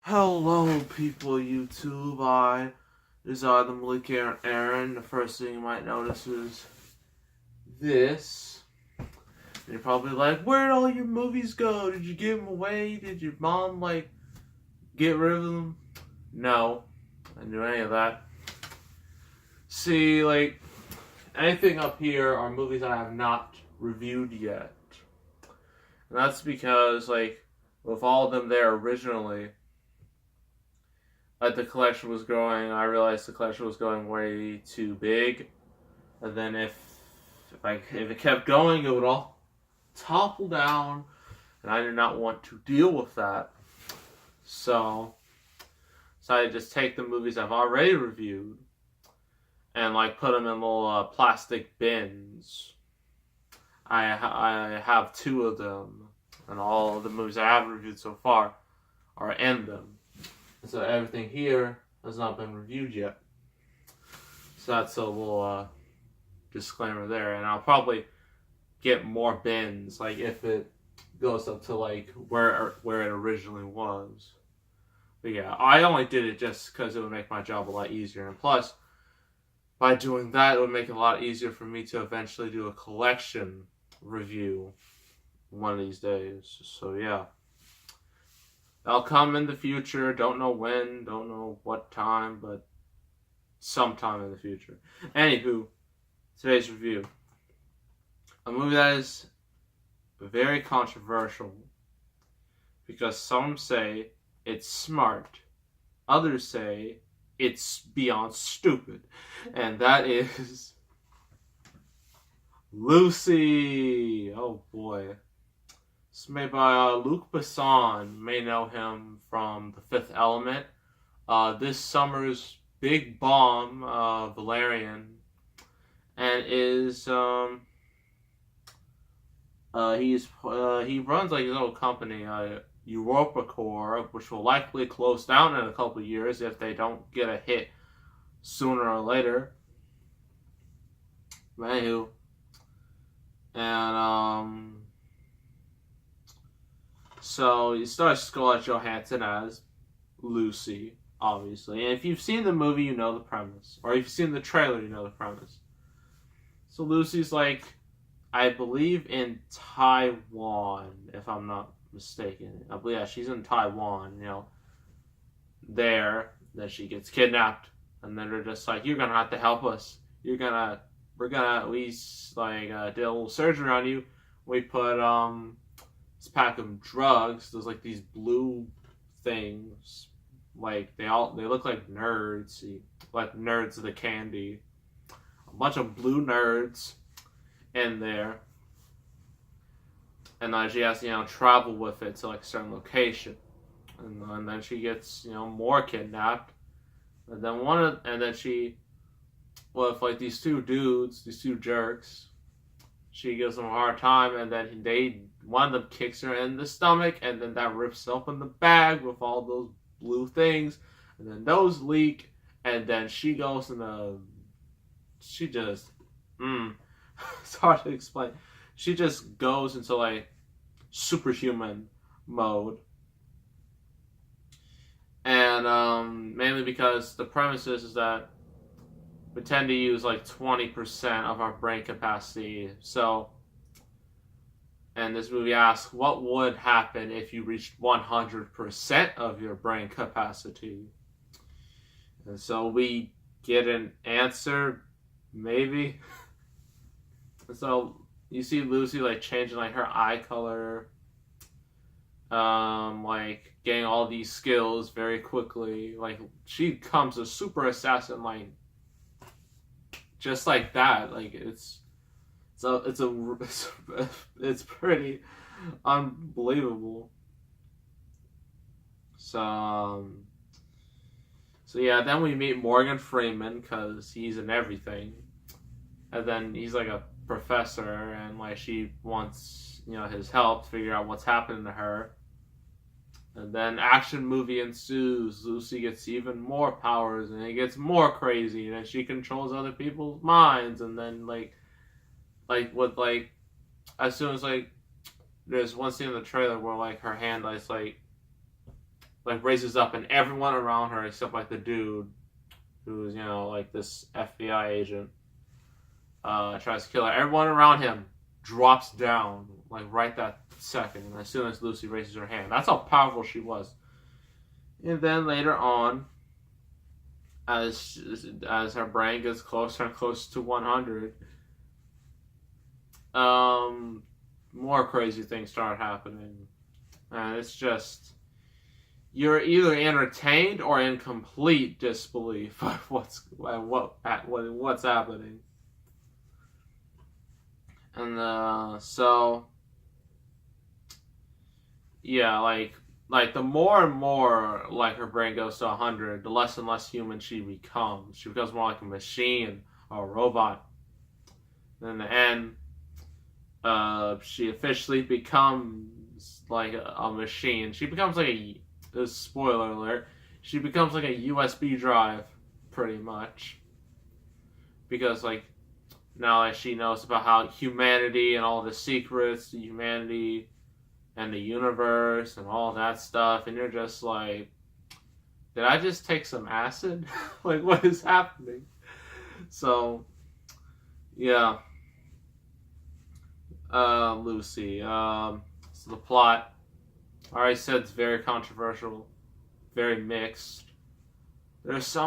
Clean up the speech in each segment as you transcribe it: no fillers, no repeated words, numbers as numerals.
Hello, people, YouTube. This is the Malik Aaron. The first thing you might notice is this. And you're probably like, where'd all your movies go? Did you give them away? Did your mom, get rid of them? No, I didn't do any of that. See, anything up here are movies I have not reviewed yet. And that's because, with all of them there originally, the collection was growing. I realized the collection was going way too big, and then if it kept going, it would all topple down, and I did not want to deal with that. So I just take the movies I've already reviewed and put them in little plastic bins. I have two of them, and all of the movies I have reviewed so far are in them. So everything here has not been reviewed yet. So that's a little disclaimer there. And I'll probably get more bins, if it goes up to where it originally was. But yeah, I only did it just because it would make my job a lot easier. And plus, by doing that, it would make it a lot easier for me to eventually do a collection review one of these days. So yeah. They'll come in the future. Don't know when, don't know what time, but sometime in the future. Anywho, today's review. A movie that is very controversial because some say it's smart, others say it's beyond stupid, and that is Lucy. Oh boy. It's made by Luc Besson. You may know him from The Fifth Element. This summer's big bomb, Valerian, and is he runs his little company, Europa Corps, which will likely close down in a couple of years if they don't get a hit sooner or later. Anywho, and so you start Scarlett Johansson as Lucy, obviously. And if you've seen the movie, you know the premise. Or if you've seen the trailer, you know the premise. So Lucy's I believe in Taiwan, if I'm not mistaken. I believe, yeah, she's in Taiwan, there. Then she gets kidnapped. And then they're just you're going to have to help us. We did a little surgery on you. We put, this pack of drugs. There's these blue things, they look like nerds, like Nerds of the Candy. A bunch of blue nerds in there, and she has to travel with it to a certain location, and then she gets more kidnapped, and then she with these two dudes, these two jerks. She gives them a hard time, and then one of them kicks her in the stomach, and then that rips open the bag with all those blue things, and then those leak, and then she goes she just, it's hard to explain. She just goes into superhuman mode, and mainly because the premise is that we tend to use 20% of our brain capacity. So, and this movie asks, what would happen if you reached 100% of your brain capacity? And so we get an answer, maybe. So you see Lucy changing her eye color, getting all these skills very quickly. She becomes a super assassin, just like that. It's pretty unbelievable. So yeah, then we meet Morgan Freeman because he's in everything, and then he's a professor, and she wants his help to figure out what's happening to her. And then action movie ensues. Lucy gets even more powers, and it gets more crazy, and then she controls other people's minds, and then as soon as there's one scene in the trailer where her hand is like raises up, and everyone around her except like the dude who's like this FBI agent tries to kill her. Everyone around him drops down like right that second, as soon as Lucy raises her hand. That's how powerful she was. And then later on, as her brain gets closer and closer to 100, more crazy things start happening, and it's just, you're either entertained or in complete disbelief of what's happening. And so yeah, like the more and more like her brain goes to 100, the less and less human she becomes. She becomes more like a machine or a robot. And in the end, she officially becomes like a machine. She becomes like a spoiler alert. She becomes like a USB drive, pretty much, because like now that she knows about how humanity and all the secrets, to humanity and the universe and all that stuff, and you're just like, did I just take some acid? Like, what is happening? So, yeah. Lucy. So the plot, I already said, it's very controversial, very mixed. There's a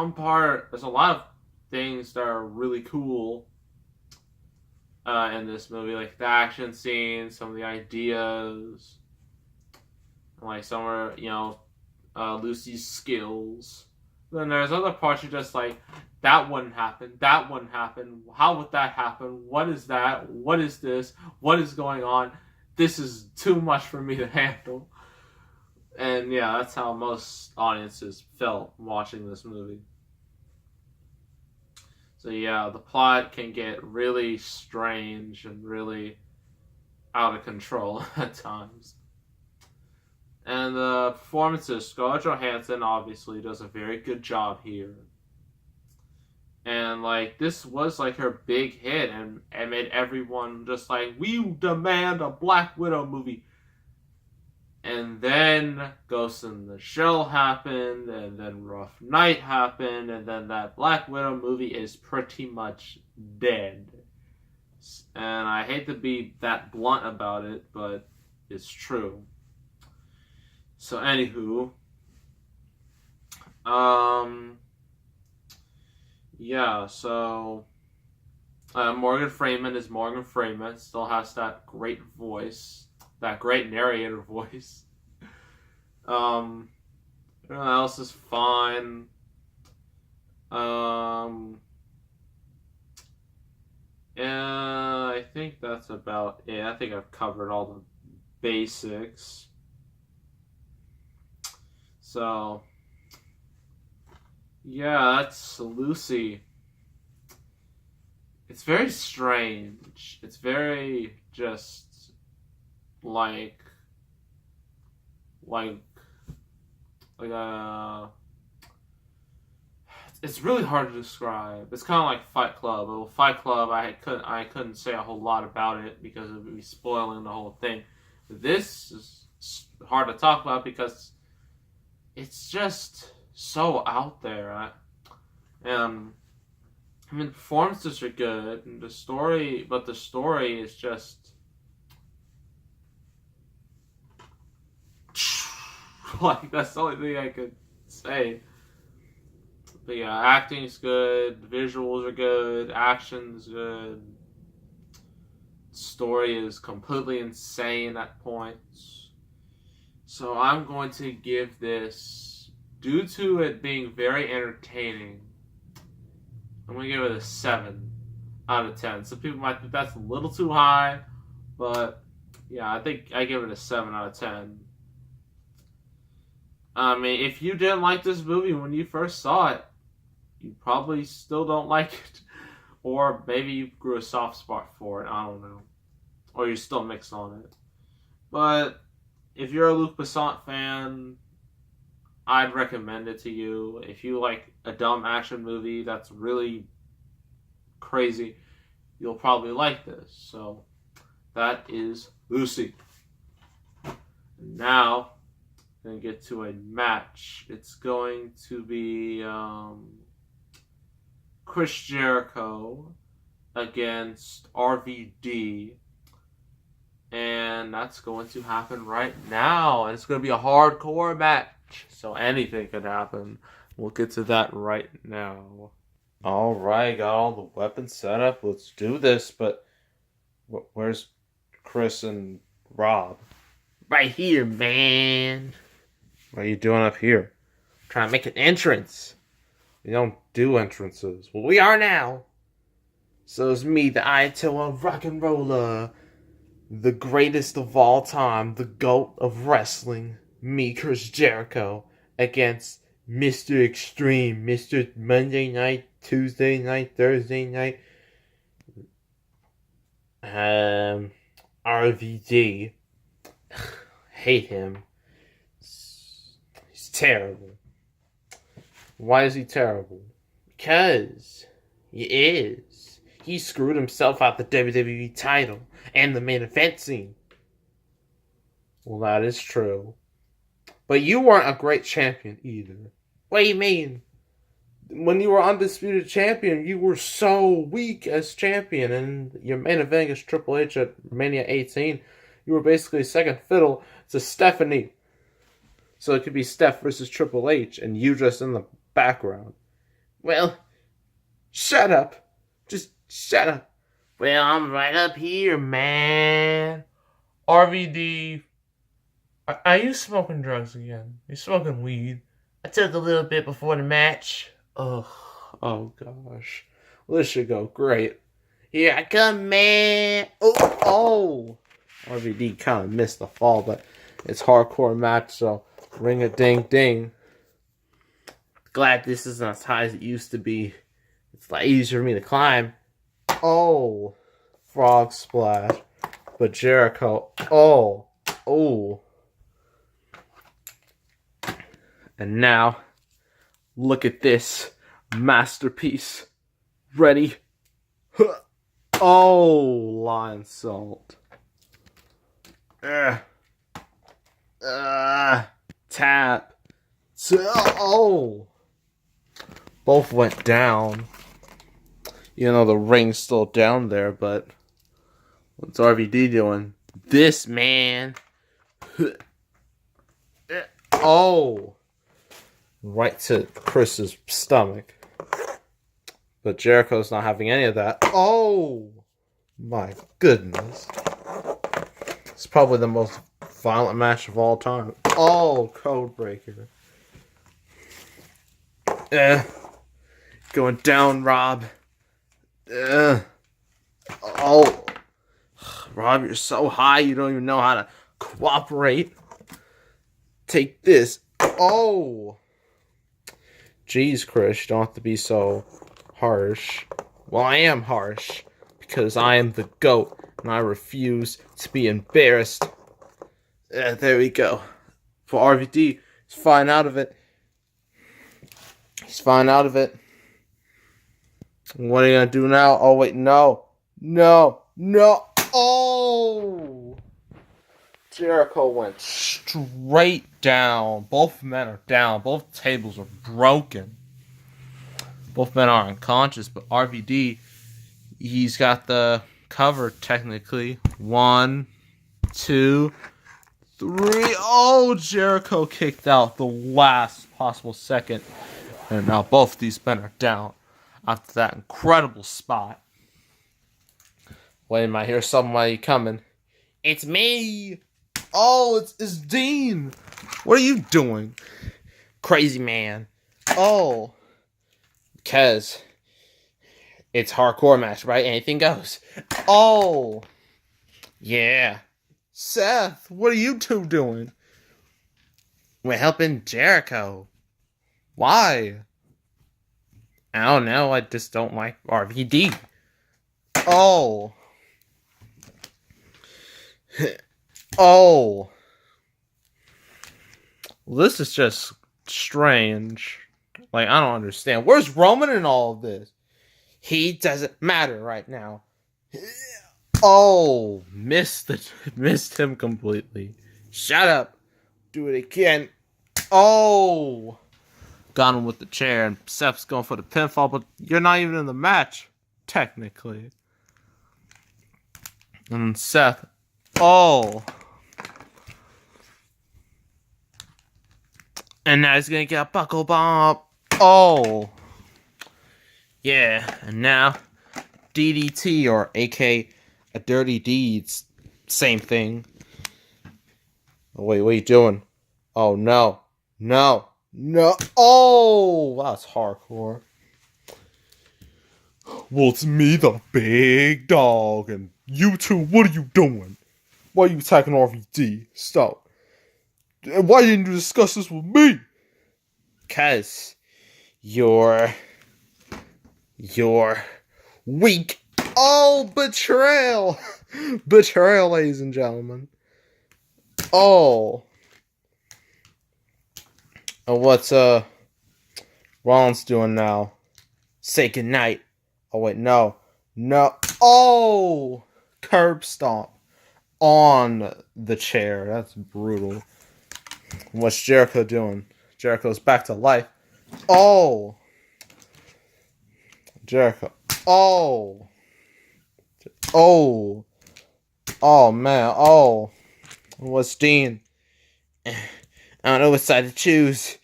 lot of things that are really cool in this movie, like the action scenes, some of the ideas, like some are, Lucy's skills. Then there's other parts you're just like, that wouldn't happen, how would that happen, what is that, what is this, what is going on, this is too much for me to handle. And yeah, that's how most audiences felt watching this movie. So yeah, the plot can get really strange and really out of control at times. And the performances, Scarlett Johansson obviously does a very good job here. And like, this was like her big hit, and made everyone just like, we demand a Black Widow movie. And then Ghost in the Shell happened, and then Rough Night happened, and then that Black Widow movie is pretty much dead. And I hate to be that blunt about it, but it's true. So anywho, yeah, so Morgan Freeman is Morgan Freeman, still has that great voice, that great narrator voice. Everyone else is fine. And I think that's about it. I think I've covered all the basics. So, yeah, that's Lucy. It's very strange. It's very just like it's really hard to describe. It's kind of like Fight Club. Well, Fight Club, I couldn't say a whole lot about it because it would be spoiling the whole thing. This is hard to talk about because it's just so out there. I mean, performances are good, and the story is just like, that's the only thing I could say. But yeah, acting's good, visuals are good, action's good, story is completely insane at points. So I'm going to give this, due to it being very entertaining, I'm going to give it a 7 out of 10. Some people might think that's a little too high, but yeah, I think I give it a 7 out of 10. I mean, if you didn't like this movie when you first saw it, you probably still don't like it. Or maybe you grew a soft spot for it, I don't know. Or you're still mixed on it. But if you're a Luc Besson fan, I'd recommend it to you. If you like a dumb action movie that's really crazy, you'll probably like this. So that is Lucy. Now, going to get to a match. It's going to be Chris Jericho against RVD. And that's going to happen right now. And it's going to be a hardcore match. So anything could happen. We'll get to that right now. Alright, got all the weapons set up. Let's do this. But where's Chris and Rob? Right here, man. What are you doing up here? Trying to make an entrance. You don't do entrances. Well, we are now. So it's me, the Ayatollah rock and roller. The greatest of all time. The GOAT of wrestling. Me, Chris Jericho. Against Mr. Extreme. Mr. Monday night, Tuesday night, Thursday night. RVD. Hate him. He's terrible. Why is he terrible? Because he is. He screwed himself out the WWE title and the main event scene. Well, that is true. But you weren't a great champion either. What do you mean? When you were undisputed champion, you were so weak as champion, and your main event against Triple H at Mania 18, you were basically second fiddle to Stephanie. So it could be Steph versus Triple H, and you just in the background. Well, shut up. Just shut up. Well, I'm right up here, man. RVD, are you smoking drugs again? You smoking weed? I took a little bit before the match. Oh gosh. Well, this should go great. Here I come, man. Oh! RVD kind of missed the fall, but it's hardcore match, so ring a ding ding. Glad this isn't as high as it used to be. It's a lot easier for me to climb. Oh! Frog splash. But Jericho, oh! And now, look at this masterpiece. Ready? Oh, lion salt. Tap. Oh. Both went down. You know, the ring's still down there, but what's RVD doing? This, man. Oh. Right to Chris's stomach. But Jericho's not having any of that. Oh! My goodness. It's probably the most violent match of all time. Oh, code breaker. Going down, Rob. Oh. Rob, you're so high you don't even know how to cooperate. Take this. Oh. Jeez, Chris, you don't have to be so harsh. Well, I am harsh because I am the GOAT and I refuse to be embarrassed. There we go. For RVD, he's fine out of it. He's fine out of it. What are you going to do now? Oh, wait, no. No. Oh! Jericho went straight down. Both men are down. Both tables are broken. Both men are unconscious, but RVD, he's got the cover technically. 1, 2, 3. Oh, Jericho kicked out the last possible second. And now both these men are down after that incredible spot. Wait a minute, here's somebody coming. It's me. Oh, it's Dean. What are you doing? Crazy man. Oh. Because it's hardcore match, right? Anything goes. Oh. Yeah. Seth, what are you two doing? We're helping Jericho. Why? I don't know. I just don't like RVD. Oh. Oh. This is just strange. Like, I don't understand. Where's Roman in all of this? He doesn't matter right now. Oh. Missed him completely. Shut up. Do it again. Oh! Got him with the chair, and Seth's going for the pinfall, but you're not even in the match, technically. And Seth, oh! And now he's gonna get a buckle bomb. Oh! Yeah, and now DDT, or AK, a dirty deeds, same thing. Oh, wait, what are you doing? Oh, no. No. No. Oh! That's hardcore. Well, it's me, the big dog, and you two, what are you doing? Why are you attacking RVD? Stop. And why didn't you discuss this with me? Because you're weak. Oh, betrayal. Betrayal, ladies and gentlemen. Oh. And what's Rollins doing now? Say goodnight. Oh wait, no. No. Oh! Curb stomp on the chair. That's brutal. What's Jericho doing? Jericho's back to life. Oh! Jericho. Oh! Oh! Oh man. Oh! What's Dean? I don't know which side to choose.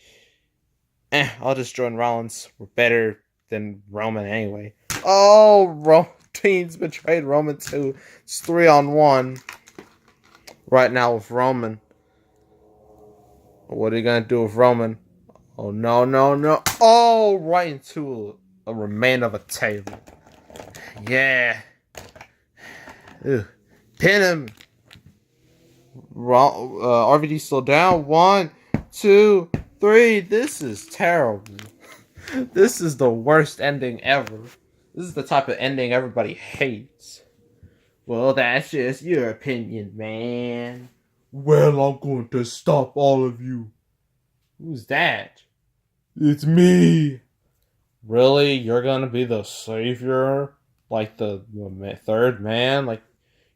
I'll just join Rollins. We're better than Roman anyway. Oh, Dean's betrayed Roman too. It's 3-on-1 right now with Roman. What are you gonna do with Roman? Oh no, no, no! Oh, right into a remain of a table. Yeah. Ugh. Pin him. RVD still down. 1, 2, 3. This is terrible. This is the worst ending ever. This is the type of ending everybody hates. Well, that's just your opinion, man. Well, I'm going to stop all of you. Who's that? It's me. Really? You're going to be the savior? Like the third man? Like,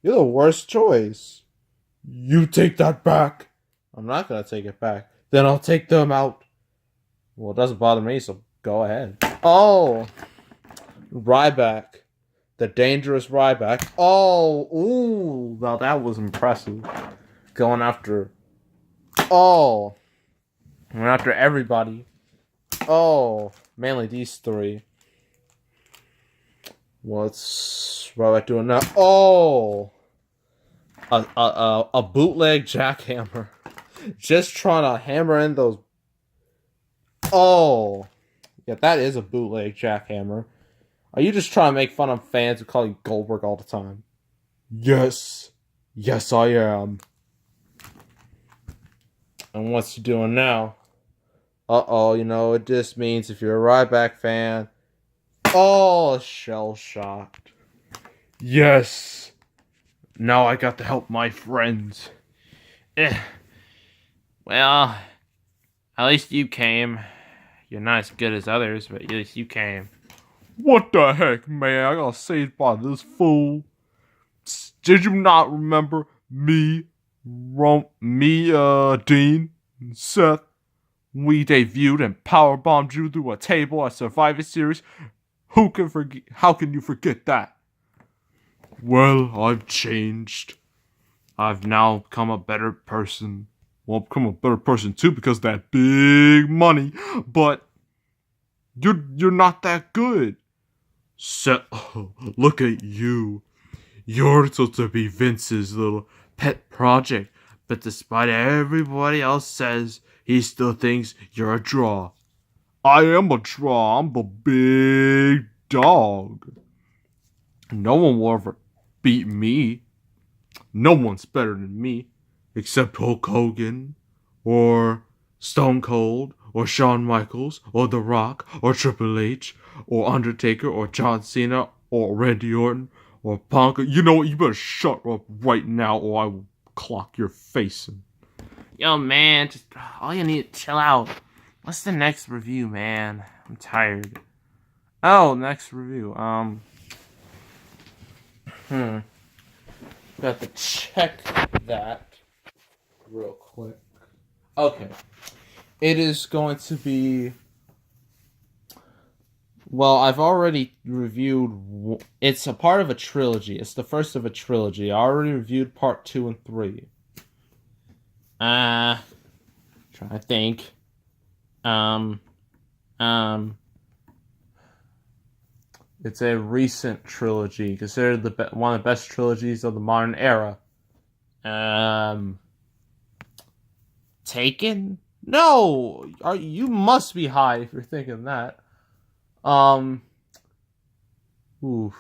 you're the worst choice. You take that back. I'm not going to take it back. Then I'll take them out. Well, it doesn't bother me, so go ahead. Oh! Ryback. The dangerous Ryback. Oh! Ooh! Now that was impressive. Going after... Oh! Going after everybody. Oh! Mainly these three. What's Ryback doing now? Oh! A bootleg jackhammer. Just trying to hammer in those... Oh! Yeah, that is a bootleg jackhammer. Are you just trying to make fun of fans who call you Goldberg all the time? Yes. Yes, I am. And what's he doing now? Uh-oh, you know, it just means if you're a Ryback fan... Oh, shell-shocked. Yes. Now I got to help my friends. Well, at least you came. You're not as good as others, but at least you came. What the heck, man? I got saved by this fool. Did you not remember me, Dean, and Seth? We debuted and powerbombed you through a table at Survivor Series. Who can forget? How can you forget that? Well, I've changed. I've now become a better person. Well, I've become a better person too because of that big money. But you're not that good. So, look at you. You're supposed to be Vince's little pet project. But despite everybody else says, he still thinks you're a draw. I am a draw. I'm a big dog. No one will ever beat me. No one's better than me. Except Hulk Hogan, or Stone Cold, or Shawn Michaels, or The Rock, or Triple H, or Undertaker, or John Cena, or Randy Orton, or Punk. You know what? You better shut up right now, or I will clock your face in. Yo, man, just all you need to chill out. What's the next review, man? I'm tired. Oh, next review. Got to check that real quick. Okay. It is going to be... Well, I've already reviewed... It's a part of a trilogy. It's the first of a trilogy. I already reviewed part 2 and 3. Trying to think. It's a recent one of the best trilogies of the modern era. Taken? No! You must be high if you're thinking that. Oof.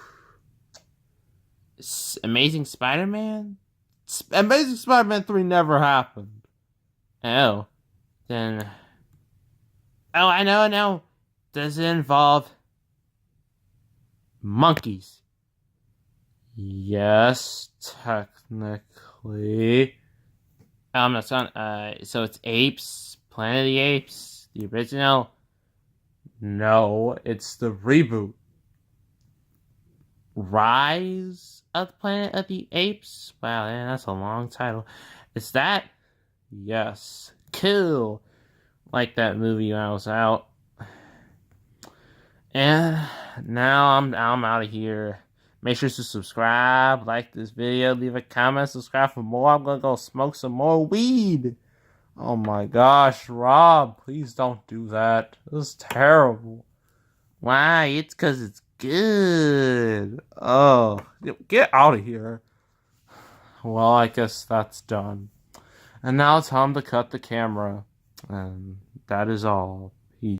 Amazing Spider-Man? Amazing Spider-Man 3 never happened. Oh. Then... Oh, I know. Does it involve... monkeys? Yes, technically. That's on, so it's apes? Planet of the Apes? The original? No, it's the reboot. Rise of the Planet of the Apes? Wow, man, that's a long title. Is that? Yes. Cool. Like that movie when I was out. And now I'm out of here. Make sure to subscribe, like this video, leave a comment, subscribe for more. I'm gonna go smoke some more weed. Oh my gosh, Rob, please don't do that. This is terrible. Why? It's because it's good. Oh, get out of here. Well, I guess that's done. And now it's time to cut the camera. And that is all. Peace.